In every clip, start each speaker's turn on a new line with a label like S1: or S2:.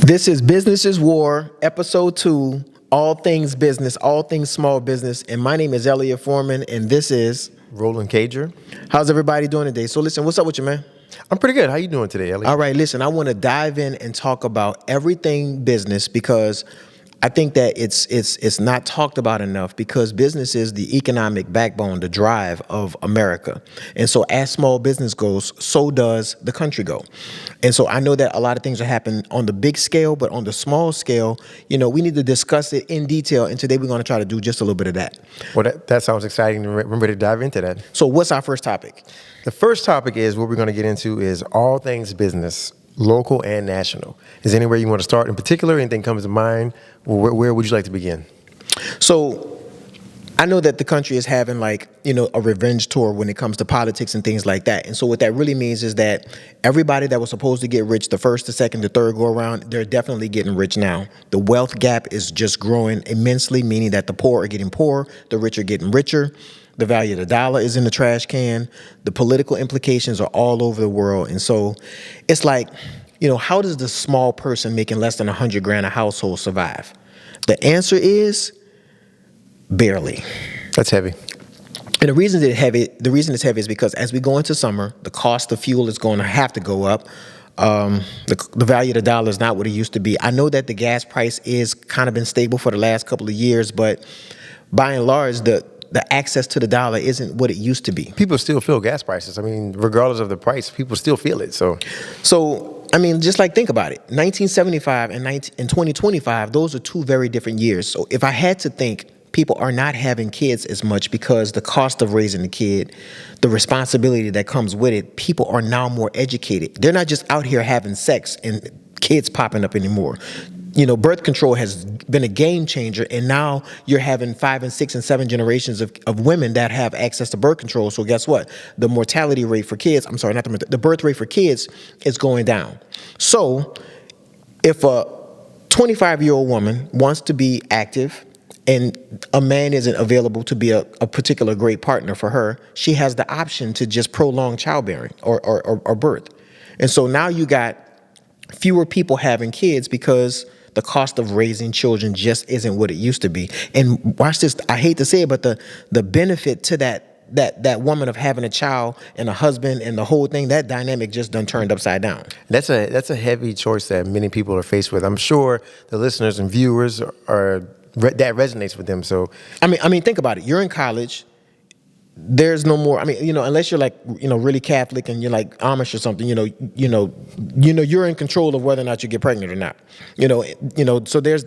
S1: This is Business is War, Episode 2, all things business, all things small business. And my name is Elliot Foreman, and this is...
S2: Roland Cager.
S1: How's everybody doing today? So listen, what's up with you, man?
S2: I'm pretty good. How you doing today, Elliot?
S1: All right, listen, I want to dive in and talk about everything business because I think that it's not talked about enough because business is the economic backbone, the drive of America. And so as small business goes, so does the country go. And so I know that a lot of things are happening on the big scale, but on the small scale, we need to discuss it in detail. And today we're going to try to do just a little bit of that.
S2: Well, that sounds exciting. I'm ready to dive into that.
S1: So what's our first topic?
S2: The first topic is what we're going to get into is all things business, local and national. Is there anywhere you want to start in particular? Anything comes to mind? Where would you like to begin?
S1: So I know that the country is having a revenge tour when it comes to politics and things like that. And so what that really means is that everybody that was supposed to get rich the first, the second, the third go around, they're definitely getting rich now. The wealth gap is just growing immensely, meaning that the poor are getting poorer, the rich are getting richer. The value of the dollar is in the trash can. The political implications are all over the world. And so it's like, how does the small person making less than $100,000 a household survive? The answer is barely.
S2: That's heavy.
S1: And the reason it's heavy is because as we go into summer, the cost of fuel is going to have to go up. The value of the dollar is not what it used to be. I know that the gas price is kind of been stable for the last couple of years, but by and large, the access to the dollar isn't what it used to be.
S2: People still feel gas prices. I mean, regardless of the price, people still feel it. So
S1: just think about it. 1975 and 2025, those are two very different years. So if I had to think, people are not having kids as much because the cost of raising a kid, the responsibility that comes with it, people are now more educated. They're not just out here having sex and kids popping up anymore. Birth control has been a game changer, and now you're having 5 and 6 and 7 generations of women that have access to birth control. So guess what? The mortality rate for kids, the birth rate for kids is going down. So if a 25-year-old woman wants to be active and a man isn't available to be a particular great partner for her, she has the option to just prolong childbearing or birth. And so now you got fewer people having kids because the cost of raising children just isn't what it used to be. And watch this, I hate to say it, but the benefit to that woman of having a child and a husband and the whole thing, that dynamic just done turned upside down.
S2: That's a heavy choice that many people are faced with. I'm sure the listeners and viewers that resonates with them. So
S1: I mean, think about it. You're in college. There's no more. Unless you're really Catholic and you're like Amish or something. You're in control of whether or not you get pregnant or not. So there's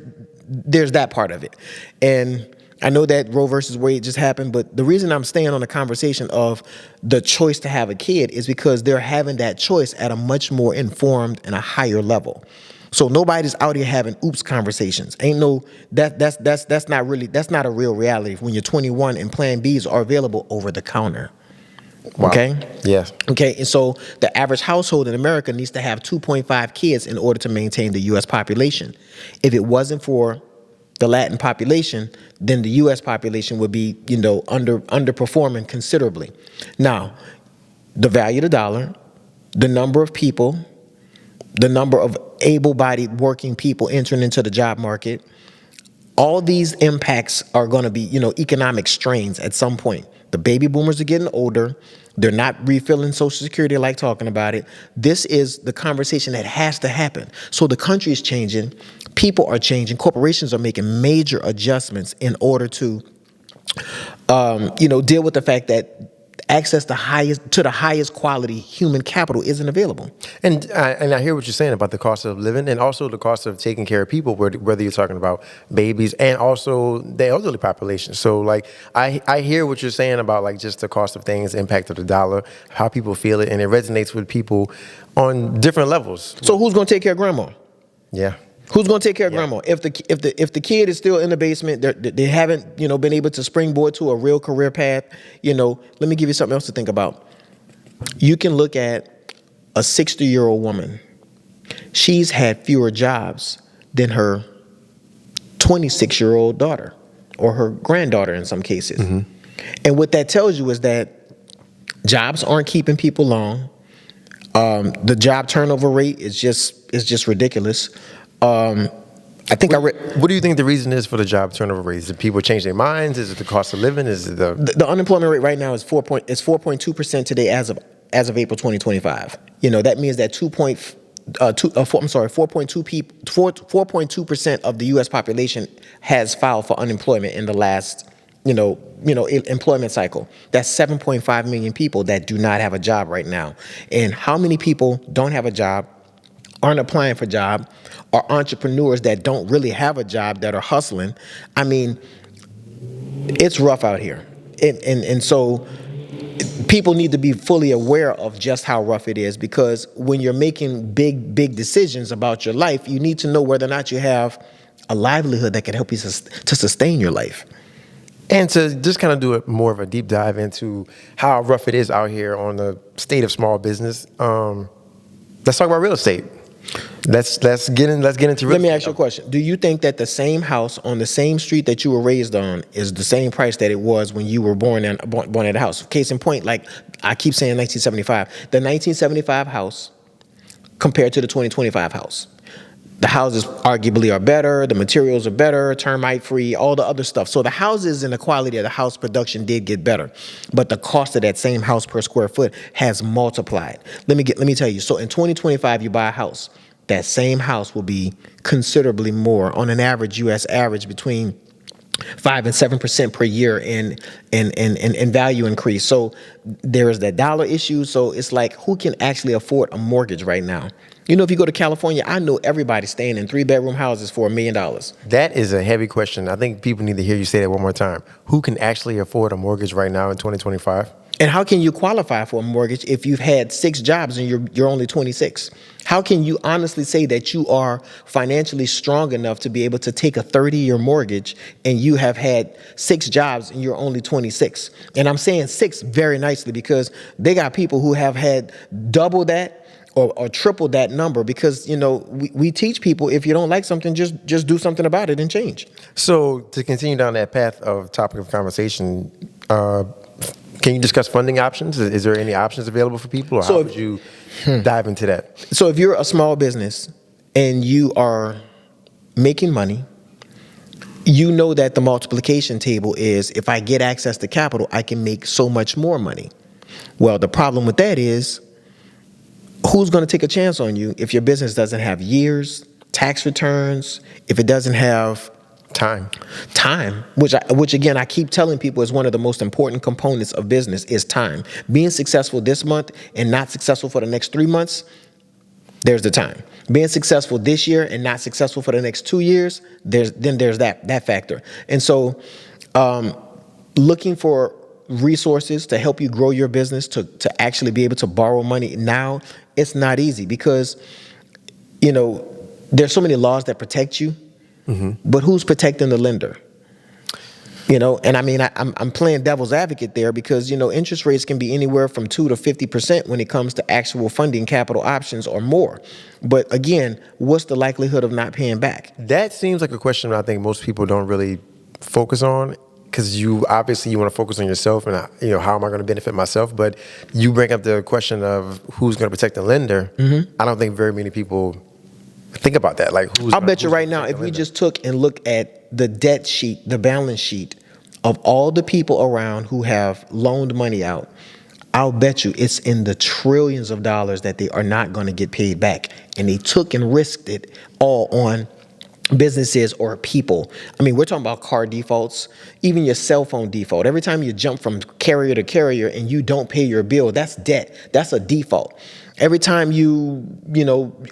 S1: that part of it. And I know that Roe versus Wade just happened, but the reason I'm staying on the conversation of the choice to have a kid is because they're having that choice at a much more informed and a higher level. So nobody's out here having oops conversations. That's not a real reality when you're 21 and Plan Bs are available over the counter.
S2: Wow.
S1: Okay?
S2: Yes.
S1: Okay, and so the average household in America needs to have 2.5 kids in order to maintain the U.S. population. If it wasn't for the Latin population, then the U.S. population would be, underperforming considerably. Now, the value of the dollar, the number of people, the number of able-bodied working people entering into the job market, all these impacts are going to be, economic strains at some point. The baby boomers are getting older. They're not refilling Social Security like talking about it. This is the conversation that has to happen. So the country is changing. People are changing. Corporations are making major adjustments in order to, deal with the fact that access to the highest quality human capital isn't available.
S2: And I hear what you're saying about the cost of living and also the cost of taking care of people, whether you're talking about babies and also the elderly population. So I hear what you're saying about just the cost of things, the impact of the dollar, how people feel it, and it resonates with people on different levels.
S1: So who's going to take care of grandma?
S2: Yeah.
S1: Who's going to take care of grandma? If the kid is still in the basement, they haven't been able to springboard to a real career path. Let me give you something else to think about. You can look at a 60-year-old woman. She's had fewer jobs than her 26-year-old daughter or her granddaughter in some cases. Mm-hmm. And what that tells you is that jobs aren't keeping people long. The job turnover rate is just ridiculous. I think
S2: What do you think the reason is for the job turnover rate? Is it people change their minds? Is it the cost of living? Is it
S1: the unemployment rate right now is 4.2% today as of April 2025. That means that 4.2% of the U.S. population has filed for unemployment in the last employment cycle. That's 7.5 million people that do not have a job right now. And how many people don't have a job, aren't applying for a job, are entrepreneurs that don't really have a job that are hustling? I mean, it's rough out here. And so people need to be fully aware of just how rough it is, because when you're making big decisions about your life, you need to know whether or not you have a livelihood that can help you to sustain your life.
S2: And to just kind of do more of a deep dive into how rough it is out here on the state of small business, let's talk about real estate. Let's get into real estate.
S1: Let me ask you a question. Do you think that the same house on the same street that you were raised on is the same price that it was when you were born at a house? Case in point, like I keep saying 1975. The 1975 house compared to the 2025 house. The houses arguably are better, the materials are better, termite free, all the other stuff. So the houses and the quality of the house production did get better, but the cost of that same house per square foot has multiplied. Let me tell you. So in 2025, you buy a house. That same house will be considerably more, on an average, U.S. average, between 5 and 7% per year in value increase. So there is that dollar issue. So it's like, who can actually afford a mortgage right now? If you go to California, I know everybody staying in 3-bedroom houses for $1 million.
S2: That is a heavy question. I think people need to hear you say that one more time. Who can actually afford a mortgage right now in 2025?
S1: And how can you qualify for a mortgage if you've had 6 jobs and you're only 26? How can you honestly say that you are financially strong enough to be able to take a 30-year mortgage and you have had 6 jobs and you're only 26? And I'm saying 6 very nicely, because they got people who have had double that or triple that number, because we teach people, if you don't like something, just do something about it and change.
S2: So to continue down that path of topic of conversation, can you discuss funding options? Is there any options available for people, or how would you dive into that?
S1: So if you're a small business and you are making money, you know that the multiplication table is, if I get access to capital, I can make so much more money. Well, the problem with that is, who's going to take a chance on you if your business doesn't have years, tax returns, if it doesn't have
S2: time,
S1: which again, I keep telling people is one of the most important components of business, is time. Being successful this month and not successful for the next 3 months, there's the time. Being successful this year and not successful for the next 2 years, there's that factor. And so looking for resources to help you grow your business, to actually be able to borrow money now, it's not easy, because there's so many laws that protect you, but who's protecting the lender? And I mean, I'm playing devil's advocate there, because interest rates can be anywhere from 2 to 50% when it comes to actual funding capital options or more. But again, what's the likelihood of not paying back?
S2: That seems like a question I think most people don't really focus on, because you want to focus on yourself and how am I going to benefit myself? But you bring up the question of who's going to protect the lender. I don't think very many people think about that. Like,
S1: I'll bet you right now, if we just took and look at the debt sheet, the balance sheet of all the people around who have loaned money out, I'll bet you it's in the trillions of dollars that they are not going to get paid back. And they took and risked it all on businesses or people. I mean, we're talking about car defaults, even your cell phone default. Every time you jump from carrier to carrier and you don't pay your bill, that's debt. That's a default. Every time you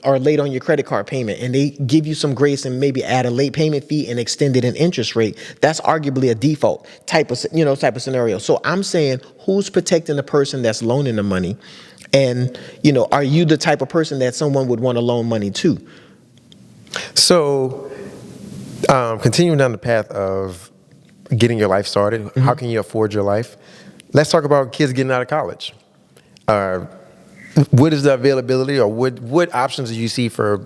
S1: are late on your credit card payment and they give you some grace and maybe add a late payment fee and extended an interest rate, that's arguably a default type of scenario. So I'm saying, who's protecting the person that's loaning the money? And, are you the type of person that someone would want to loan money to?
S2: So, continuing down the path of getting your life started, how can you afford your life? Let's talk about kids getting out of college. What is the availability, or what options do you see for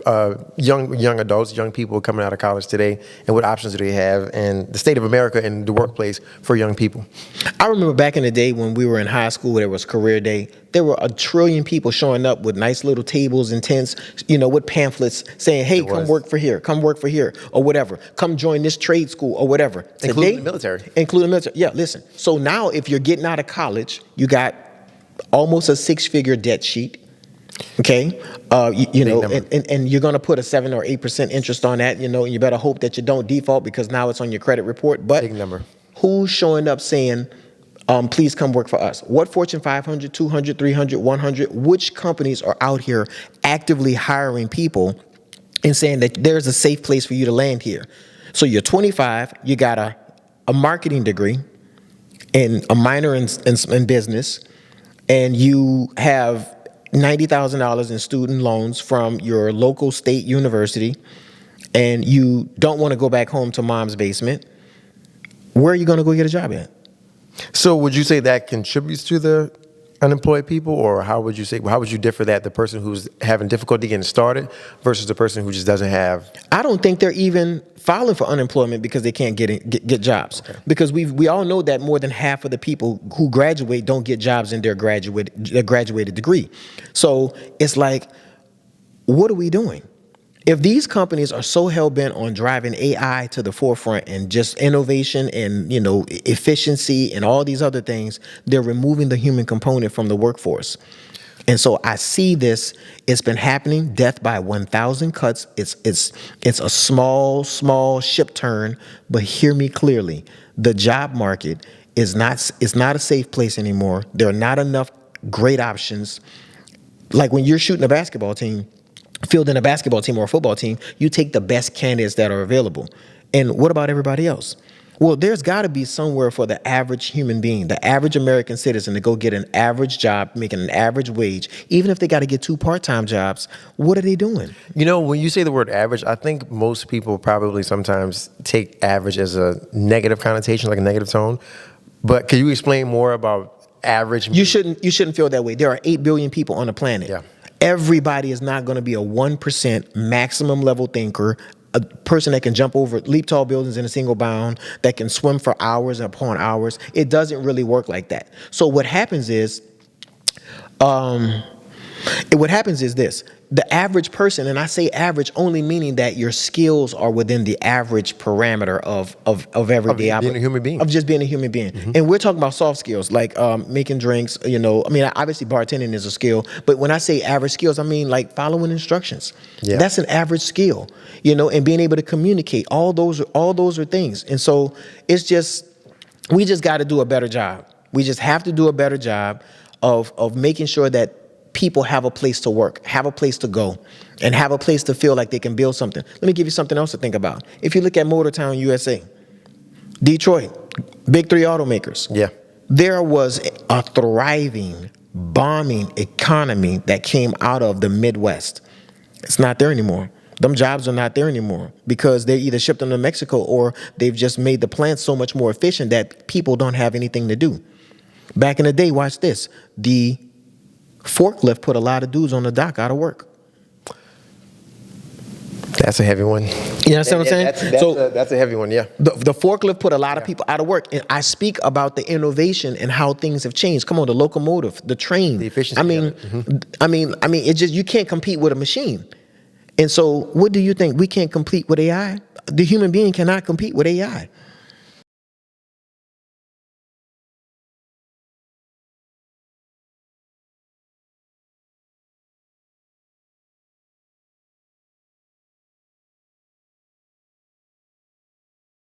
S2: young adults, young people coming out of college today, and what options do they have in the state of America and the workplace for young people?
S1: I remember back in the day when we were in high school, there was career day. There were a trillion people showing up with nice little tables and tents, with pamphlets saying, "Hey, come work for here, or whatever. Come join this trade school or whatever."
S2: Including the military.
S1: Including the military. Yeah, listen. So now, if you're getting out of college, you got almost a six-figure debt sheet. Okay, and you're going to put a 7 or 8% interest on that, and you better hope that you don't default because now it's on your credit report. But
S2: Big number.
S1: Who's showing up saying, please come work for us? What Fortune 500, 200, 300, 100, which companies are out here actively hiring people and saying that there's a safe place for you to land here? So you're 25, you got a marketing degree and a minor in business, and you have $90,000 in student loans from your local state university, and you don't want to go back home to mom's basement. Where are you going to go get a job at?
S2: So would you say that contributes to the unemployed people, or how would you differ that the person who's having difficulty getting started versus the person who just doesn't have?
S1: I don't think they're even filing for unemployment because they can't get jobs. Okay. Because we all know that more than half of the people who graduate don't get jobs in their graduated degree. So it's like, what are we doing? If these companies are so hell-bent on driving AI to the forefront and just innovation and, efficiency and all these other things, they're removing the human component from the workforce. And so I see this, it's been happening, death by 1,000 cuts. It's a small ship turn, but hear me clearly. The job market is not a safe place anymore. There are not enough great options. Like when you're shooting a basketball team, fielding a basketball team or a football team, you take the best candidates that are available. And what about everybody else? Well, there's got to be somewhere for the average human being, the average American citizen, to go get an average job, making an average wage. Even if they got to get 2 part-time jobs, what are they doing?
S2: When you say the word average, I think most people probably sometimes take average as a negative connotation, like a negative tone. But can you explain more about average?
S1: You shouldn't feel that way. There are 8 billion people on the planet.
S2: Yeah.
S1: Everybody is not going to be a 1% maximum level thinker, a person that can jump over, leap tall buildings in a single bound, that can swim for hours upon hours. It doesn't really work like that. So what happens is this. The average person, and I say average only meaning that your skills are within the average parameter of everyday
S2: of being a human being.
S1: Of just being a human being. Mm-hmm. And we're talking about soft skills like making drinks, obviously bartending is a skill, but when I say average skills, I mean like following instructions. Yeah. That's an average skill, and being able to communicate. All those are things. And so we just got to do a better job. We just have to do a better job of making sure that people have a place to work, have a place to go, and have a place to feel like they can build something. Let me give you something else to think about. If you look at Motortown, USA, Detroit, big 3 automakers.
S2: Yeah.
S1: There was a thriving, booming economy that came out of the Midwest. It's not there anymore. Them jobs are not there anymore because they either shipped them to Mexico or they've just made the plants so much more efficient that people don't have anything to do. Back in the day, watch this. The forklift put a lot of dudes on the dock out of work.
S2: That's a heavy one.
S1: You understand what I'm saying?
S2: That's a heavy one, yeah.
S1: The forklift put a lot of people out of work. And I speak about the innovation and how things have changed. Come on, the locomotive, the train.
S2: The efficiency.
S1: I mean, it just, you can't compete with a machine. And so what do you think? We can't compete with AI? The human being cannot compete with AI.